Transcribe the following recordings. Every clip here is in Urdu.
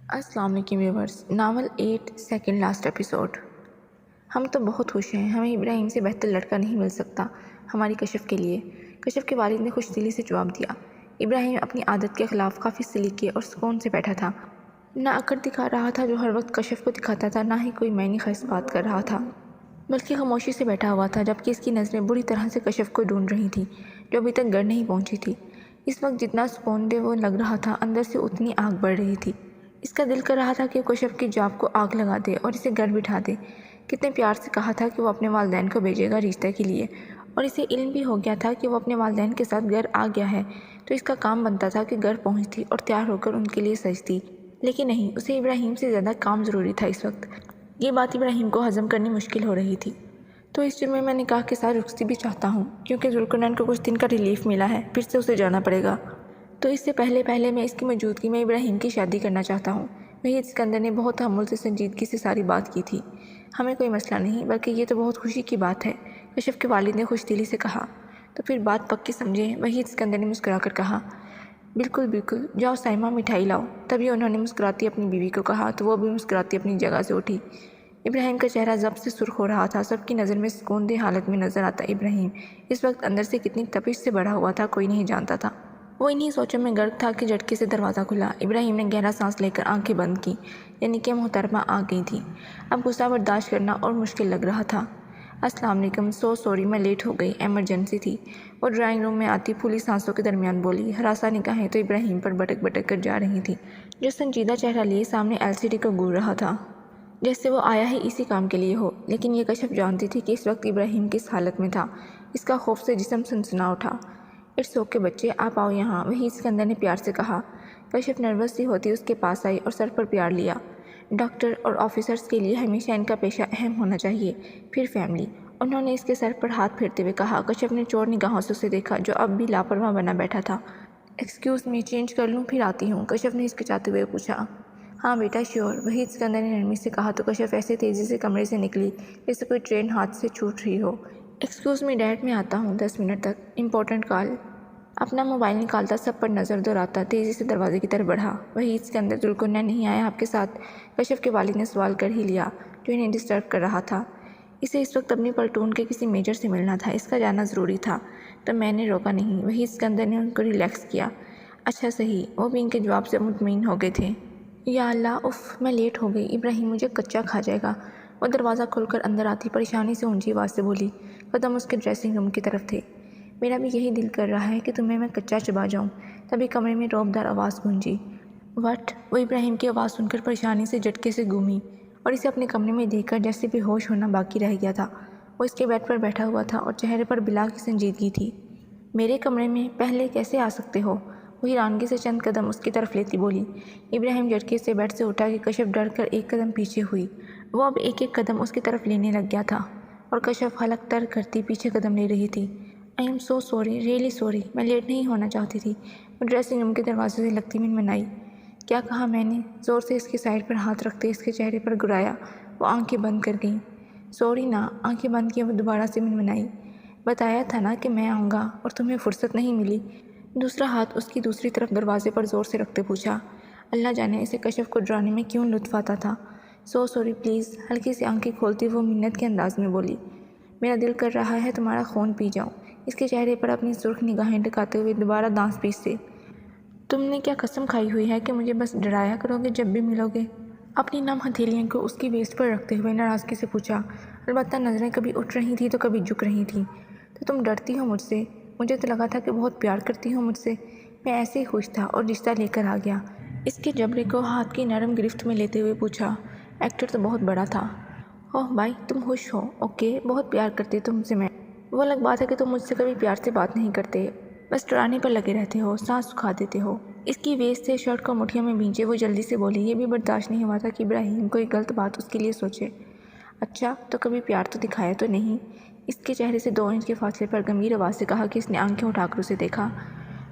السلام علیکم viewers, novel 8 second last episode. ہم تو بہت خوش ہیں، ہمیں ابراہیم سے بہتر لڑکا نہیں مل سکتا ہماری کشف کے لیے۔ کشف کے والد نے خوش دلی سے جواب دیا۔ ابراہیم اپنی عادت کے خلاف کافی سلیقے اور سکون سے بیٹھا تھا، نہ اکڑ دکھا رہا تھا جو ہر وقت کشف کو دکھاتا تھا، نہ ہی کوئی معنی خیز بات کر رہا تھا، بلکہ خاموشی سے بیٹھا ہوا تھا، جبکہ اس کی نظریں بری طرح سے کشف کو ڈھونڈ رہی تھیں جو ابھی تک گھر نہیں پہنچی تھی۔ اس وقت جتنا سکون دہ وہ لگ رہا تھا، اندر سے اتنی آگ بڑھ رہی تھی۔ اس کا دل کر رہا تھا کہ کشف کی جاب کو آگ لگا دے اور اسے گھر بٹھا دے۔ کتنے پیار سے کہا تھا کہ وہ اپنے والدین کو بھیجے گا رشتہ کے لیے، اور اسے علم بھی ہو گیا تھا کہ وہ اپنے والدین کے ساتھ گھر آ گیا ہے، تو اس کا کام بنتا تھا کہ گھر پہنچتی اور تیار ہو کر ان کے لیے سجتی۔ لیکن نہیں، اسے ابراہیم سے زیادہ کام ضروری تھا اس وقت۔ یہ بات ابراہیم کو ہضم کرنی مشکل ہو رہی تھی۔ تو اس جرم میں نکاح کے ساتھ رخصتی بھی چاہتا ہوں، کیونکہ ذوالقرنین کو کچھ دن کا ریلیف ملا ہے، پھر سے اسے جانا پڑے گا۔ تو اس سے پہلے میں اس کی موجودگی میں ابراہیم کی شادی کرنا چاہتا ہوں۔ وحید اسکندر نے بہت تحمل سے سنجیدگی سے ساری بات کی تھی۔ ہمیں کوئی مسئلہ نہیں، بلکہ یہ تو بہت خوشی کی بات ہے، کشف کے والد نے خوش دلی سے کہا۔ تو پھر بات پکی سمجھیں، وحید اسکندر نے مسکرا کر کہا۔ بالکل بالکل، جاؤ سائمہ مٹھائی لاؤ۔ تبھی انہوں نے مسکراتی اپنی بیوی کو کہا تو وہ بھی مسکراتی اپنی جگہ سے اٹھی۔ ابراہیم کا چہرہ ضبط سے سرخ ہو رہا تھا۔ سب کی نظر میں سکون دہ حالت میں نظر آتا ابراہیم اس وقت اندر سے کتنی تپش سے بڑھا ہوا تھا، کوئی نہیں جانتا تھا۔ وہ انہی سوچوں میں غرق تھا کہ جھٹکے سے دروازہ کھلا۔ ابراہیم نے گہرا سانس لے کر آنکھیں بند کی، یعنی کہ محترمہ آ گئی تھی۔ اب غصہ برداشت کرنا اور مشکل لگ رہا تھا۔ السلام علیکم، سوری میں لیٹ ہو گئی، ایمرجنسی تھی۔ وہ ڈرائنگ روم میں آتی پھولی سانسوں کے درمیان بولی۔ ہراساں نگاہیں تو ابراہیم پر بٹک بٹک کر جا رہی تھیں، جو سنجیدہ چہرہ لیے سامنے LCD کو گھور رہا تھا، جیسے وہ آیا ہی اسی کام کے لیے ہو۔ لیکن یہ کشف جانتی تھی کہ اس وقت ابراہیم کس حالت میں تھا۔ اس کا خوف سے جسم سنسنا اٹھا۔ اٹس اوکے بچے، آپ آؤ یہاں، وحید اسکندر نے پیار سے کہا۔ کشف نروس سی ہوتی اس کے پاس آئی اور سر پر پیار لیا۔ ڈاکٹر اور آفیسرز کے لیے ہمیشہ ان کا پیشہ اہم ہونا چاہیے، پھر فیملی، انہوں نے اس کے سر پر ہاتھ پھیرتے ہوئے کہا۔ کشف نے چور نگاہوں سے اسے دیکھا جو اب بھی لاپرواہ بنا بیٹھا تھا۔ ایکسکیوز می، چینج کر لوں، پھر آتی ہوں، کشف نے ہچکچاتے ہوئے پوچھا۔ ہاں بیٹا شیور، وحید اسکندر نے نرمی سے کہا تو کشف ایسے تیزی سے کمرے سے نکلی جیسے کوئی ٹرین ہاتھ سے چھوٹ رہی ہو۔ ایکسکیوز می ڈیڈ، میں آتا ہوں 10 منٹ تک، امپورٹنٹ کال۔ اپنا موبائل نکالتا سب پر نظر دوڑاتا تیزی سے دروازے کی طرف بڑھا۔ وحید اسکندر، ذوالقرنین نہیں آیا آپ کے ساتھ؟ کشف کے والد نے سوال کر ہی لیا جو انہیں ڈسٹرب کر رہا تھا۔ اسے اس وقت اپنی پلٹون کے کسی میجر سے ملنا تھا، اس کا جانا ضروری تھا، تو میں نے روکا نہیں۔ وحید اسکندر نے ان کو ریلیکس کیا۔ اچھا صحیح، وہ بھی ان کے جواب سے مطمئن ہو گئے تھے۔ یا اللہ، اف، میں لیٹ ہو گئی، ابراہیم مجھے کچا کھا جائے گا۔ وہ دروازہ کھول کر اندر آتی پریشانی سے اونچی آواز سے بولی۔ قدم اس کے ڈریسنگ روم کی طرف تھے۔ میرا بھی یہی دل کر رہا ہے کہ تمہیں میں کچا چبا جاؤں۔ تبھی کمرے میں رعبدار آواز گونجی۔ وٹ؟ وہ ابراہیم کی آواز سن کر پریشانی سے جھٹکے سے گھومی اور اسے اپنے کمرے میں دیکھ کر جیسے بے ہوش ہونا باقی رہ گیا تھا۔ وہ اس کے بیڈ پر بیٹھا ہوا تھا اور چہرے پر بلا کی سنجیدگی تھی۔ میرے کمرے میں پہلے کیسے آ سکتے ہو؟ وہ حیرانگی سے چند قدم اس کی طرف لیتی بولی۔ ابراہیم جھٹکے سے بیڈ سے اٹھا کہ کشف ڈر کر ایک قدم پیچھے ہوئی۔ وہ اب ایک ایک قدم اس کی طرف لینے لگ گیا تھا اور کشف حلق تر کرتی پیچھے قدم لے رہی تھی۔ I am so sorry, really sorry, میں لیٹ نہیں ہونا چاہتی تھی۔ وہ ڈریسنگ روم کے دروازے سے لگتی منمنائی۔ کیا کہا میں نے؟ زور سے اس کی سائڈ پر ہاتھ رکھتے اس کے چہرے پر گرایا۔ وہ آنکھیں بند کر گئیں۔ سوری نا، آنکھیں بند کیے وہ دوبارہ سے منمنائی۔ بتایا تھا نا کہ میں آؤں گا اور تمہیں فرصت نہیں ملی۔ دوسرا ہاتھ اس کی دوسری طرف دروازے پر زور سے رکھتے پوچھا۔ اللہ جانے اسے کشف کو ڈرانے میں کیوں لطف آتا تھا۔ سو سوری پلیز، ہلکی سی آنکھیں کھولتی وہ منت کے انداز میں بولی۔ میرا دل کر رہا ہے تمہارا خون پی جاؤں۔ اس کے چہرے پر اپنی سرخ نگاہیں ٹکاتے ہوئے دوبارہ دانت پیستے۔ تم نے کیا قسم کھائی ہوئی ہے کہ مجھے بس ڈرایا کرو گے جب بھی ملو گے؟ اپنی نم ہتھیلیوں کو اس کی ویسٹ پر رکھتے ہوئے ناراضگی سے پوچھا۔ البتہ نظریں کبھی اٹھ رہی تھیں تو کبھی جھک رہی تھیں۔ تو تم ڈرتی ہو مجھ سے؟ مجھے تو لگا تھا کہ بہت پیار کرتی ہو مجھ سے۔ میں ایسے ہی خوش تھا اور رشتہ لے کر آ گیا۔ اس کے جبڑے کو ہاتھ کی نرم گرفت میں لیتے ہوئے پوچھا۔ ایکٹر تو بہت بڑا تھا۔ اوہ بھائی، تم خوش ہو، اوکے، بہت پیار کرتی تم سے میں۔ وہ الگ بات ہے کہ تم مجھ سے کبھی پیار سے بات نہیں کرتے، بس ڈرانے پر لگے رہتے ہو، سانس سکھا دیتے ہو۔ اس کی ویسٹ سے شرٹ کو مٹھیوں میں بھینچے وہ جلدی سے بولی۔ یہ بھی برداشت نہیں ہوا تھا کہ ابراہیم کوئی غلط بات اس کے لیے سوچے۔ اچھا، تو کبھی پیار تو دکھایا تو نہیں؟ اس کے چہرے سے 2 انچ کے فاصلے پر گمبھیر آواز سے کہا کہ اس نے آنکھیں اٹھا کر اسے دیکھا۔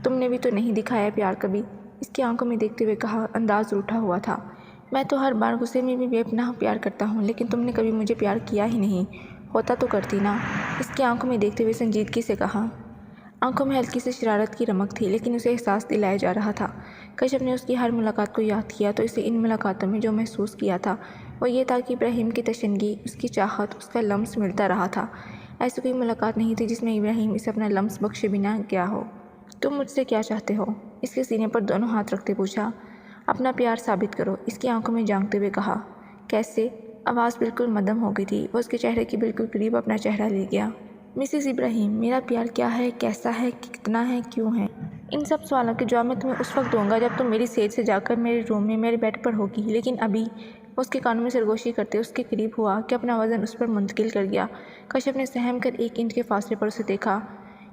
تم نے بھی تو نہیں دکھایا پیار کبھی، اس کی آنکھوں میں دیکھتے ہوئے کہا، انداز روٹھا ہوا تھا۔ میں تو ہر بار غصے میں بھی بے پناہ پیار کرتا ہوں، لیکن تم نے کبھی مجھے پیار کیا ہی نہیں، ہوتا تو کرتی نا، اس کی آنکھوں میں دیکھتے ہوئے سنجیدگی سے کہا۔ آنکھوں میں ہلکی سی شرارت کی رمق تھی، لیکن اسے احساس دلایا جا رہا تھا۔ کشف نے اس کی ہر ملاقات کو یاد کیا تو اسے ان ملاقاتوں میں جو محسوس کیا تھا وہ یہ تھا کہ ابراہیم کی تشنگی، اس کی چاہت، اس کا لمس ملتا رہا تھا۔ ایسی کوئی ملاقات نہیں تھی جس میں ابراہیم اسے اپنا لمس بخشے بنا گیا ہو۔ تم مجھ سے کیا چاہتے ہو؟ اس کے سینے پر دونوں ہاتھ رکھتے پوچھا۔ اپنا پیار ثابت کرو، اس کی آنکھوں میں جھانکتے ہوئے کہا۔ کیسے؟ آواز بالکل مدھم ہو گئی تھی۔ وہ اس کے چہرے کے بالکل قریب اپنا چہرہ لے گیا۔ مسز ابراہیم، میرا پیار کیا ہے، کیسا ہے، کتنا ہے، کیوں ہے؟ ان سب سوالوں کے جواب میں تمہیں اس وقت دوں گا جب تم میری سیج سے جا کر میرے روم میں میرے بیڈ پر ہوگی، لیکن ابھی۔ وہ اس کے کانوں میں سرگوشی کرتے اس کے قریب ہوا کہ اپنا وزن اس پر منتقل کر گیا۔ کشف نے سہم کر 1 انچ کے فاصلے پر اسے دیکھا۔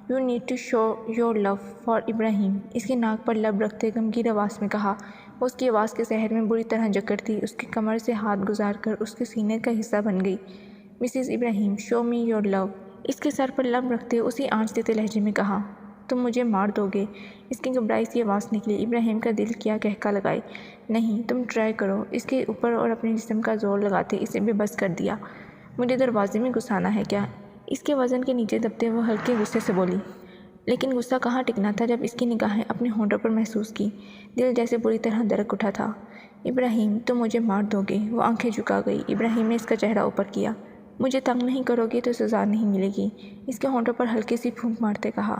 You need to show your love for Ibrahim, اس کی ناک پر لب رکھتے غمگین آواز میں کہا۔ وہ اس کی آواز کے سحر میں بری طرح جکڑتی اس کی کمر سے ہاتھ گزار کر اس کے سینے کا حصہ بن گئی۔ Mrs Ibrahim, show me your لو، اس کے سر پر لب رکھتے اسی آنچ دیتے لہجے میں کہا۔ تم مجھے مار دو گے؟ اس کی گھبرائی سی آواز نکلی۔ ابراہیم کا دل کیا کہکا لگائے۔ نہیں، تم ٹرائی کرو، اس کے اوپر اور اپنے جسم کا زور لگاتے اسے بے بس کر دیا۔ مجھے دروازے میں گھسانا ہے کیا؟ اس کے وزن کے نیچے دبتے وہ ہلکے غصے سے بولی۔ لیکن غصہ کہاں ٹکنا تھا جب اس کی نگاہیں اپنے ہونٹوں پر محسوس کی۔ دل جیسے بری طرح دھڑک اٹھا تھا۔ ابراہیم، تم مجھے مار دو گے؟ وہ آنکھیں جھکا گئی۔ ابراہیم نے اس کا چہرہ اوپر کیا۔ مجھے تنگ نہیں کرو گے تو سزا نہیں ملے گی، اس کے ہونٹوں پر ہلکی سی پھونک مارتے کہا۔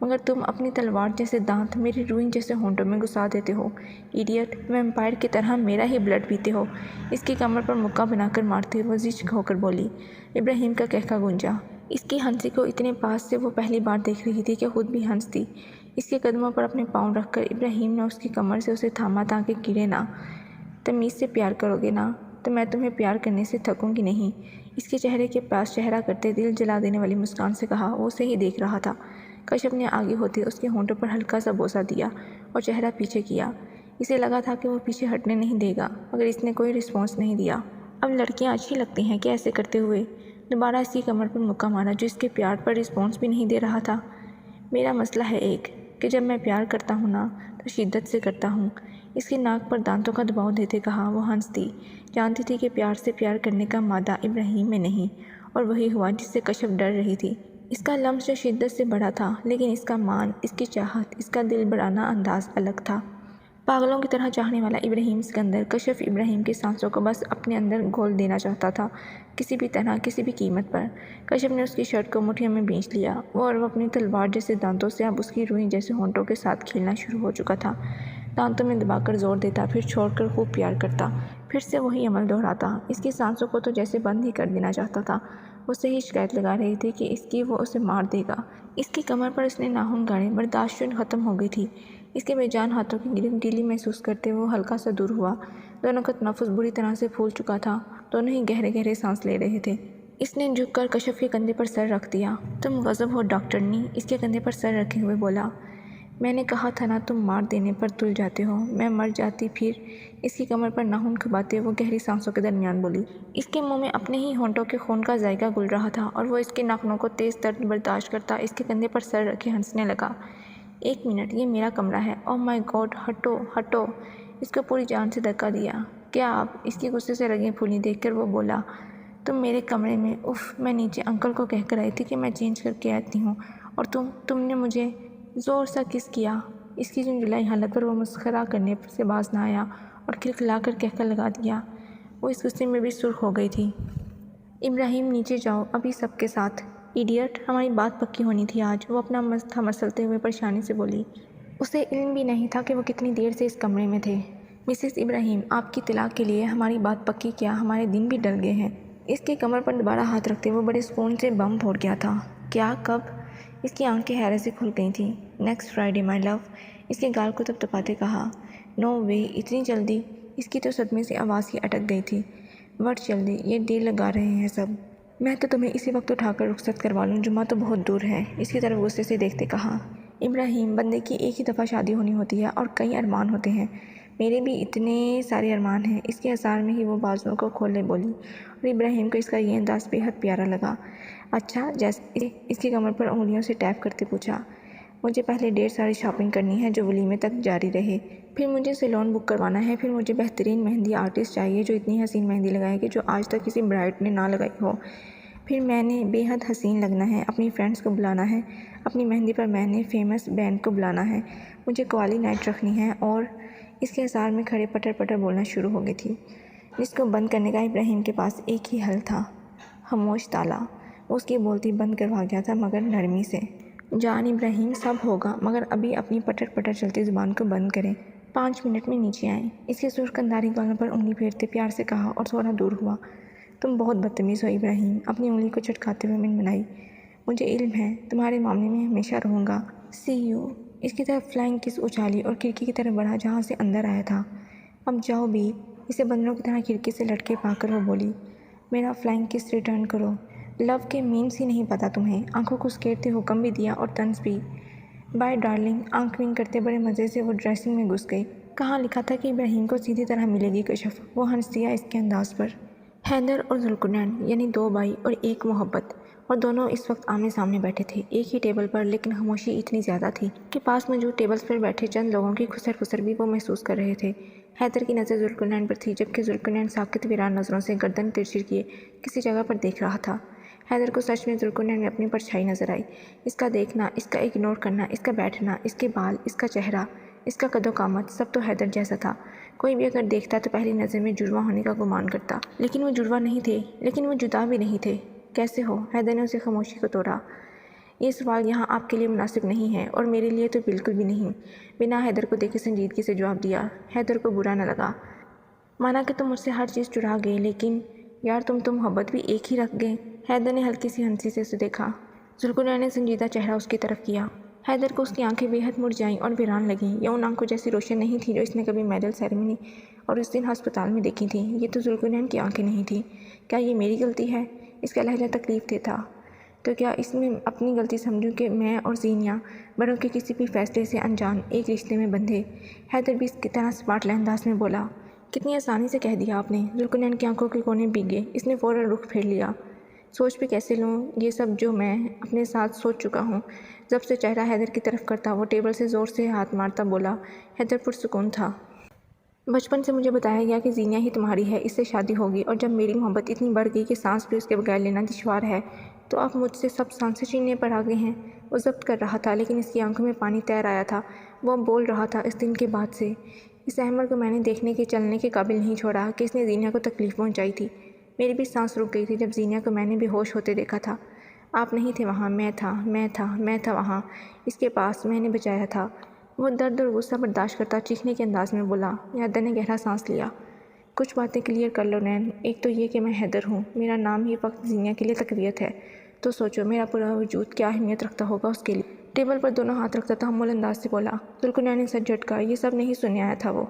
مگر تم اپنی تلوار جیسے دانت میری روئی جیسے ہونٹوں میں گھسا دیتے ہو، ایڈیٹ، ویمپائر کی طرح میرا ہی بلڈ پیتے ہو، اس کی کمر پر مکہ بنا کر مارتے وہ زچ ہو کر بولی۔ ابراہیم کا کہکا گونجا۔ اس کی ہنسی کو اتنے پاس سے وہ پہلی بار دیکھ رہی تھی کہ خود بھی ہنستی۔ اس کے قدموں پر اپنے پاؤں رکھ کر ابراہیم نے اس کی کمر سے اسے تھاما تاکہ گرے نہ۔ تمیز سے پیار کرو گے نا تو میں تمہیں پیار کرنے سے تھکوں گی نہیں، اس کے چہرے کے پاس چہرہ کرتے دل جلا دینے والی مسکان سے کہا۔ وہ اسے ہی دیکھ رہا تھا۔ کشف نے آگے ہوتے اس کے ہونٹوں پر ہلکا سا بوسہ دیا اور چہرہ پیچھے کیا۔ اسے لگا تھا کہ وہ پیچھے ہٹنے نہیں دے گا، مگر اس نے کوئی رسپانس نہیں دیا۔ اب لڑکیاں اچھی لگتی ہیں کہ ایسے کرتے ہوئے؟ دوبارہ اس کی کمر پر مکہ مارا جو اس کے پیار پر رسپانس بھی نہیں دے رہا تھا۔ میرا مسئلہ ہے ایک کہ جب میں پیار کرتا ہوں نا تو شدت سے کرتا ہوں، اس کی ناک پر دانتوں کا دباؤ دیتے کہا۔ وہ ہنستی، جانتی تھی کہ پیار سے پیار کرنے کا مادہ ابراہیم میں نہیں، اور وہی ہوا جس سے کشف ڈر رہی تھی۔ اس کا لمس جو شدت سے بڑا تھا، لیکن اس کا مان، اس کی چاہت، اس کا دل بڑھانا انداز الگ تھا۔ پاگلوں کی طرح چاہنے والا ابراہیم سکندر کشف ابراہیم کی سانسوں کو بس اپنے اندر گھول دینا چاہتا تھا، کسی بھی طرح، کسی بھی قیمت پر۔ کشف نے اس کی شرٹ کو مٹھیوں میں بھینچ لیا اور وہ اپنی تلوار جیسے دانتوں سے اب اس کی روئی جیسے ہونٹوں کے ساتھ کھیلنا شروع ہو چکا تھا۔ دانتوں میں دبا کر زور دیتا، پھر چھوڑ کر خوب پیار کرتا، پھر سے وہی عمل دہراتا۔ اس کی سانسوں کو تو جیسے بند ہی کر دینا چاہتا تھا۔ وہ صحیح شکایت لگا رہی تھی کہ اس کی وہ اسے مار دے گا۔ اس کی کمر پر اس نے ناخن گاڑے، برداشت شد ختم ہو گئی تھی۔ اس کے بے جان ہاتھوں کی گیلی محسوس کرتے وہ ہلکا سا دور ہوا۔ دونوں کا تنفس بری طرح سے پھول چکا تھا، دونوں ہی گہرے گہرے سانس لے رہے تھے۔ اس نے جھک کر کشف کے کندھے پر سر رکھ دیا۔ تم غضب ہو ڈاکٹرنی، اس کے کندھے پر سر رکھے ہوئے بولا۔ میں نے کہا تھا نا تم مار دینے پر تل جاتے ہو، میں مر جاتی پھر؟ اس کی کمر پر ناخن کھباتے وہ گہری سانسوں کے درمیان بولی۔ اس کے منہ میں اپنے ہی ہونٹوں کے خون کا ذائقہ گھل رہا تھا اور وہ اس کے ناخنوں کو تیز درد برداشت کرتا اس کے کندھے پر سر رکھے ہنسنے لگا۔ 1 منٹ، یہ میرا کمرہ ہے، اوہ مائی گاڈ، ہٹو ہٹو! اس کو پوری جان سے دھکا دیا۔ کیا آپ؟ اس کی غصے سے رگیں پھولی دیکھ کر وہ بولا۔ تم میرے کمرے میں؟ اف، میں نیچے انکل کو کہہ کر آئی تھی کہ میں چینج کر کے آتی ہوں، اور تم نے مجھے زور سا کس کیا۔ اس کی جھنجھلائی حالت پر وہ مسخرہ کرنے سے باز نہ آیا اور کھلکھلا کر کہکا لگا دیا۔ وہ اس غصے میں بھی سرخ ہو گئی تھی۔ ابراہیم نیچے جاؤ ابھی سب کے ساتھ۔ ایڈیٹ، ہماری بات پکی ہونی تھی آج، وہ اپنا مستھا مسلتے ہوئے پریشانی سے بولی۔ اسے علم بھی نہیں تھا کہ وہ کتنی دیر سے اس کمرے میں تھے۔ مسز ابراہیم، آپ کی اطلاع کے لیے ہماری بات پکی کیا ہمارے دن بھی ڈل گئے ہیں۔ اس کی کمر پر دوبارہ ہاتھ رکھتے وہ بڑے سکون سے بم پھوڑ گیا تھا۔ کیا؟ کب؟ اس کی آنکھیں حیرت سے کھل گئی تھیں۔ نیکسٹ فرائیڈے مائی لو، اس کے گال کو تپتپاتے کہا۔ نو وے، اتنی جلدی؟ اس کی تو صدمے سے آواز ہی اٹک گئی تھی۔ وٹ جلدی؟ یہ ڈیل لگا رہے ہیں سب۔ میں تو تمہیں اسی وقت اٹھا کر رخصت کروا لوں، جمعہ تو بہت دور ہے، اس کی طرف غصے سے دیکھتے کہا۔ ابراہیم، بندے کی ایک ہی دفعہ شادی ہونی ہوتی ہے اور کئی ارمان ہوتے ہیں، میرے بھی اتنے سارے ارمان ہیں۔ اس کے اظہار میں ہی وہ بازوؤں کو کھولے بولی اور ابراہیم کو اس کا یہ انداز بے حد پیارا لگا۔ اچھا، جیسے؟ اس کی کمر پر انگلیوں سے ٹیپ کرتے پوچھا۔ مجھے پہلے ڈھیر ساری شاپنگ کرنی ہے جو ولیمے تک جاری رہے، پھر مجھے سیلون بک کروانا ہے، پھر مجھے بہترین مہندی آرٹسٹ چاہیے جو اتنی حسین مہندی لگائے کہ جو آج تک کسی برائڈ نے نہ لگائی ہو۔ پھر میں نے بے حد حسین لگنا ہے، اپنی فرینڈس کو بلانا ہے، اپنی مہندی پر میں نے فیمس بینڈ کو بلانا ہے، مجھے قوالی نائٹ رکھنی ہے۔ اور اس کے اثار میں کھڑے پٹر پٹر بولنا شروع ہو گئی تھی، جس کو بند کرنے کا ابراہیم کے پاس ایک ہی حل تھا، خاموش تالا۔ وہ اس کی بولتی بند کروا گیا تھا مگر نرمی سے۔ جان ابراہیم، سب ہوگا، مگر ابھی اپنی پٹر پٹر چلتی زبان کو بند کریں۔ 5 منٹ میں نیچے آئیں۔ اس کے سرخ کنداری گالوں پر انگلی پھیرتے پیار سے کہا اور تھوڑا دور ہوا۔ تم بہت بدتمیز ہو ابراہیم، اپنی انگلی کو چٹکاتے ہوئے منمنائی۔ مجھے علم ہے، تمہارے معاملے میں ہمیشہ رہوں گا۔ سی یو۔ اس کی طرف فلائنگ کس اچالی اور کھڑکی کی طرف بڑھا جہاں سے اندر آیا تھا۔ اب جاؤ بھی، اسے بندروں کی طرح کھڑکی سے لٹکے پا کر وہ بولی۔ میرا فلائنگ کس ریٹرن کرو۔ لو کے مینس ہی نہیں پتہ تمہیں۔ آنکھوں کو اسکیڑتے حکم بھی دیا اور طنز بھی۔ Bye darling. آنکھ ونک کرتے بڑے مزے سے وہ ڈریسنگ میں گھس گئی۔ کہاں لکھا تھا کہ ابراہیم کو سیدھی طرح ملے گی کشف؟ وہ ہنس دیا اس کے انداز پر۔ حیدر اور ذوالقرنین، یعنی 2 بھائی اور ایک محبت، اور دونوں اس وقت آمنے سامنے بیٹھے تھے ایک ہی ٹیبل پر، لیکن خاموشی اتنی زیادہ تھی کہ پاس موجود ٹیبلز پر بیٹھے چند لوگوں کی خسر پسر بھی وہ محسوس کر رہے تھے۔ حیدر کی نظر ذوالقرنین پر تھی، جبکہ ذوالقرنین ساکت ویران نظروں سے گردن ترچھی کیے کسی جگہ پر دیکھ رہا تھا۔ حیدر کو سچ میں ذوالقرنین میں اپنی پرچھائی نظر آئی۔ اس کا دیکھنا، اس کا اگنور کرنا، اس کا بیٹھنا، اس کے بال، اس کا چہرہ، اس کا قد و قامت، سب تو حیدر جیسا تھا۔ کوئی بھی اگر دیکھتا تو پہلی نظر میں جڑواں ہونے کا گمان کرتا، لیکن وہ جڑواں نہیں تھے، لیکن وہ جدا بھی نہیں تھے۔ کیسے ہو؟ حیدر نے اسے خاموشی کو توڑا۔ یہ سوال یہاں آپ کے لیے مناسب نہیں ہے، اور میرے لیے تو بالکل بھی نہیں، بنا حیدر کو دیکھے سنجیدگی سے جواب دیا۔ حیدر کو برا نہ لگا۔ مانا کہ تم مجھ سے ہر چیز چرا گئے، لیکن یار تم تو محبت بھی ایک ہی رکھ گئے۔ حیدر نے ہلکی سی ہنسی سے اسے دیکھا۔ ذوالقرنین نے سنجیدہ چہرہ اس کی طرف کیا۔ حیدر کو اس کی آنکھیں بے حد مرجھائیں اور ویران لگیں۔ یہ ان آنکھوں جیسی روشن نہیں تھی جو اس نے کبھی میڈل سیریمنی اور اس دن ہسپتال میں دیکھی تھیں۔ یہ تو ذوالقرنین کی آنکھیں نہیں تھیں۔ کیا یہ میری غلطی ہے؟ اس کا لہجہ تکلیف دہ تھا۔ تو کیا اس میں اپنی غلطی سمجھوں کہ میں اور زینیہ بڑوں کے کسی بھی فیصلے سے انجان ایک رشتے میں بندھے؟ حیدر بھی اس کی طرح سپاٹ انداز میں بولا۔ کتنی آسانی سے کہہ دیا آپ نے۔ ذوالقرنین کی آنکھوں کے کونے بھیگ گئے۔ اس نے فوراً رخ پھیر لیا۔ سوچ پہ کیسے لوں یہ سب جو میں اپنے ساتھ سوچ چکا ہوں؟ جب سے چہرہ حیدر کی طرف کرتا وہ ٹیبل سے زور سے ہاتھ مارتا بولا۔ حیدر پرسکون تھا۔ بچپن سے مجھے بتایا گیا کہ زینیہ ہی تمہاری ہے، اس سے شادی ہوگی، اور جب میری محبت اتنی بڑھ گئی کہ سانس بھی اس کے بغیر لینا دشوار ہے، تو اب مجھ سے سب سانسیں چھیننے پر آ گئے ہیں۔ وہ ضبط کر رہا تھا، لیکن اس کی آنکھوں میں پانی تیر آیا تھا۔ وہ اب بول رہا تھا، اس دن کے بعد سے اس احمر کو میں نے دیکھنے کے چلنے کے قابل نہیں چھوڑا کہ اس نے زینیہ کو تکلیف پہنچائی تھی۔ میری بھی سانس رک گئی تھی جب زینیہ کو میں نے بے ہوش ہوتے دیکھا تھا۔ آپ نہیں تھے وہاں، میں تھا وہاں، اس کے پاس، میں نے بچایا تھا۔ وہ درد اور غصہ برداشت کرتا چیخنے کے انداز میں بولا۔ حیدر نے گہرا سانس لیا۔ کچھ باتیں کلیئر کر لو نین۔ ایک تو یہ کہ میں حیدر ہوں، میرا نام ہی فقط زینیہ کے لیے تقویت ہے، تو سوچو میرا پورا وجود کیا اہمیت رکھتا ہوگا اس کے لیے۔ ٹیبل پر دونوں ہاتھ رکھتا تحمل انداز سے بولا۔ ذوالقرنین نے سر جھٹکا۔ یہ سب نہیں سننے آیا تھا وہ۔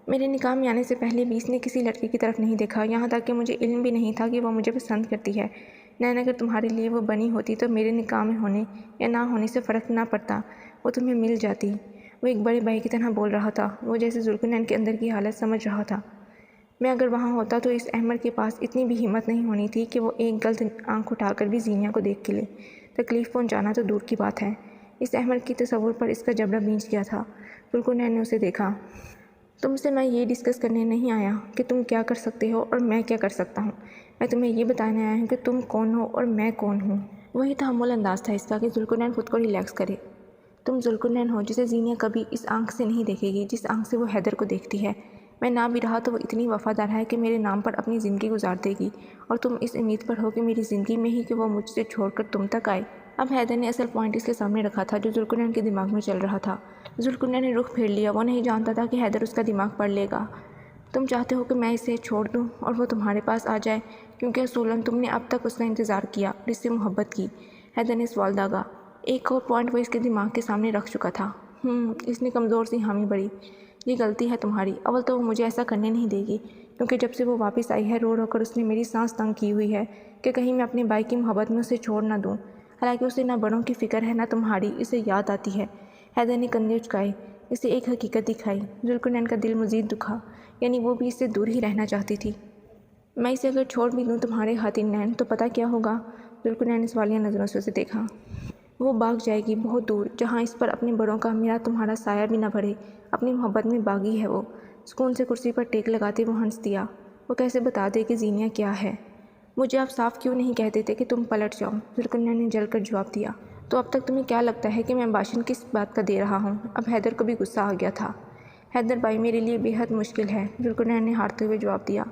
میرے نکاح میں آنے سے پہلے بھی اس نے کسی لڑکی کی طرف نہیں دیکھا، یہاں تک کہ مجھے علم بھی نہیں تھا کہ وہ مجھے پسند کرتی ہے۔ نین، اگر تمہارے لیے وہ بنی ہوتی تو میرے نکاح میں ہونے یا نہ ہونے سے فرق نہ پڑتا، وہ تمہیں مل جاتی۔ وہ ایک بڑے بھائی کی طرح بول رہا تھا، وہ جیسے ذوالقرنین کے اندر کی حالت سمجھ رہا تھا۔ میں اگر وہاں ہوتا تو اس احمر کے پاس اتنی بھی ہمت نہیں ہونی تھی کہ وہ ایک غلط آنکھ اٹھا کر بھی زینیہ کو دیکھ کے لے۔ تکلیف پہنچانا تو دور کی بات ہے، اس احمر کی تصور پر اس کا جبڑا بھینچ گیا تھا۔ ذوالقرنین نے اسے دیکھا۔ تم سے میں یہ ڈسکس کرنے نہیں آیا کہ تم کیا کر سکتے ہو اور میں کیا کر سکتا ہوں، میں تمہیں یہ بتانے آیا ہوں کہ تم کون ہو اور میں کون ہوں۔ وہی تحمل انداز تھا اس کا کہ ذوالقرنین خود کو ریلیکس کرے۔ تم ذوالقرنین ہو جسے زینیہ کبھی اس آنکھ سے نہیں دیکھے گی جس آنکھ سے وہ حیدر کو دیکھتی ہے۔ میں نہ بھی رہا تو وہ اتنی وفادار ہے کہ میرے نام پر اپنی زندگی گزار دے گی، اور تم اس امید پر ہو کہ میری زندگی میں ہی کہ وہ مجھ سے چھوڑ کر تم تک آئے۔ اب حیدر نے اصل پوائنٹ اس کے سامنے رکھا تھا جو ذوالقرنین کے دماغ میں چل رہا تھا۔ ذوالقرنین نے رخ پھیر لیا۔ وہ نہیں جانتا تھا کہ حیدر اس کا دماغ پڑھ لے گا۔ تم چاہتے ہو کہ میں اسے چھوڑ دوں اور وہ تمہارے پاس آ جائے، کیونکہ اصولاً تم نے اب تک اس کا انتظار کیا اور اس سے محبت کی۔ حیدر نے سوال داغا۔ ایک اور پوائنٹ وہ اس کے دماغ کے سامنے رکھ چکا تھا۔ اس نے کمزور سی حامی بھری۔ یہ غلطی ہے تمہاری۔ اول تو وہ مجھے ایسا کرنے نہیں دے گی، کیونکہ جب سے وہ واپس آئی ہے رو رو کر اس نے میری سانس تنگ کی ہوئی ہے کہ کہیں میں اپنے بھائی کی محبت میں اسے چھوڑ نہ دوں۔ حالانکہ اسے نہ بڑوں کی فکر ہے نہ تمہاری، اسے یاد آتی ہے۔ حیدر نے کندھے اچکائے، اسے ایک حقیقت دکھائی۔ ذوالقرنین کا دل مزید دکھا، یعنی وہ بھی اس سے دور ہی رہنا چاہتی تھی۔ میں اسے اگر چھوڑ بھی دوں تمہارے خاطر نین، تو پتہ کیا ہوگا؟ ذوالقرنین نے سوالیہ نظروں سے اسے دیکھا۔ وہ بھاگ جائے گی بہت دور، جہاں اس پر اپنے بڑوں کا میرا تمہارا سایہ بھی نہ پڑے۔ اپنی محبت میں باغی ہے وہ۔ سکون سے کرسی پر ٹیک لگاتے وہ ہنس دیا۔ وہ کیسے بتا دے کہ زینیہ کیا ہے؟ مجھے آپ صاف کیوں نہیں کہہ دیتے کہ تم پلٹ جاؤ؟ ذوالقرنین نے جل کر جواب دیا۔ تو اب تک تمہیں کیا لگتا ہے کہ میں باشن کس بات کا دے رہا ہوں؟ اب حیدر کو بھی غصہ آ گیا تھا۔ حیدر بھائی میرے لیے بے حد مشکل ہے، ذوالقرنین نے ہارتے ہوئے جواب دیا۔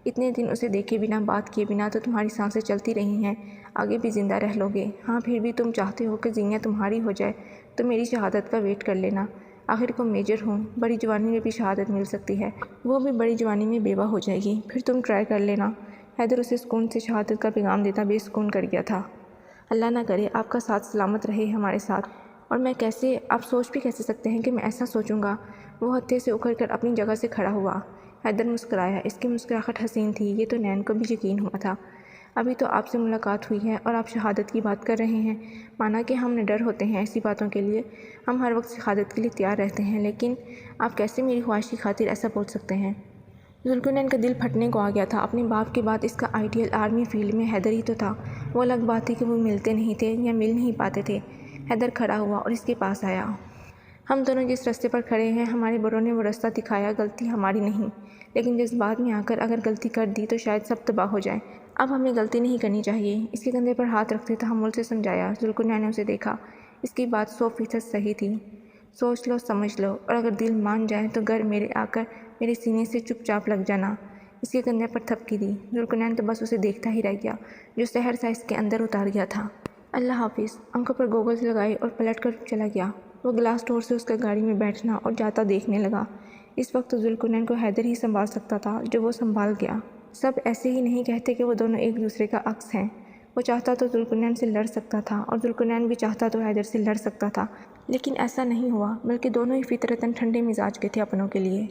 اتنے دن اسے دیکھے بنا، بات کیے بنا تو تمہاری سانسیں چلتی رہی ہیں، آگے بھی زندہ رہ لوگے۔ ہاں پھر بھی تم چاہتے ہو کہ زینہ تمہاری ہو جائے تو میری شہادت کا ویٹ کر لینا۔ آخر کو میجر ہوں، بڑی جوانی میں بھی شہادت مل سکتی ہے، وہ بھی بڑی جوانی میں بیوہ ہو جائے گی، پھر تم ٹرائی کر لینا۔ حیدر اسے سکون سے شہادت کا پیغام دیتا بے سکون کر گیا تھا۔ اللہ نہ کرے آپ کا ساتھ سلامت رہے ہمارے ساتھ، اور میں کیسے، آپ سوچ بھی کیسے سکتے ہیں کہ میں ایسا سوچوں گا؟ وہ ہتھے سے اکھڑ کر اپنی جگہ سے کھڑا ہوا۔ حیدر مسکرایا، اس کی مسکراہٹ حسین تھی، یہ تو نین کو بھی یقین ہوا تھا۔ ابھی تو آپ سے ملاقات ہوئی ہے اور آپ شہادت کی بات کر رہے ہیں، مانا کہ ہم نڈر ہوتے ہیں ایسی باتوں کے لیے، ہم ہر وقت شہادت کے لیے تیار رہتے ہیں، لیکن آپ کیسے میری خواہش کی خاطر ایسا بول سکتے ہیں؟ ذوالقرنین کا دل پھٹنے کو آ گیا تھا۔ اپنے باپ کے بعد اس کا آئیڈیل آرمی فیلڈ میں حیدر ہی تو تھا۔ وہ الگ بات تھی کہ وہ ملتے نہیں تھے یا مل نہیں پاتے تھے۔ حیدر کھڑا ہوا اور اس کے پاس آیا۔ ہم دونوں جس راستے پر کھڑے ہیں، ہمارے بڑوں نے وہ راستہ دکھایا، غلطی ہماری نہیں، لیکن جذبات میں آ کر اگر غلطی کر دی تو شاید سب تباہ ہو جائے۔ اب ہمیں غلطی نہیں کرنی چاہیے۔ اس کے کندھے پر ہاتھ رکھتے تحمل سے سمجھایا۔ ذوالقرنین نے اسے دیکھا، اس کی بات 100% صحیح تھی۔ سوچ لو، سمجھ لو، اور اگر دل مان جائے تو گھر میرے آ کر میرے سینے سے چپ چاپ لگ جانا۔ اس کے کندھے پر تھپکی دی۔ ذوالقرنین تو بس اسے دیکھتا ہی رہ گیا، جو سحر سا اس کے اندر اتار گیا تھا۔ اللہ حافظ، آنکھوں پر گوگلز لگائے اور پلٹ کر چلا گیا۔ وہ گلاس ڈور سے اس کا گاڑی میں بیٹھنا اور جاتا دیکھنے لگا۔ اس وقت تو ذوالقرنین کو حیدر ہی سنبھال سکتا تھا، جو وہ سنبھال گیا۔ سب ایسے ہی نہیں کہتے کہ وہ دونوں ایک دوسرے کا عکس ہیں۔ وہ چاہتا تو ذوالقرنین سے لڑ سکتا تھا اور ذوالقرنین بھی چاہتا تو حیدر سے لڑ سکتا تھا، لیکن ایسا نہیں ہوا، بلکہ دونوں ہی فطرتاً ٹھنڈے مزاج کے تھے اپنوں کے لیے۔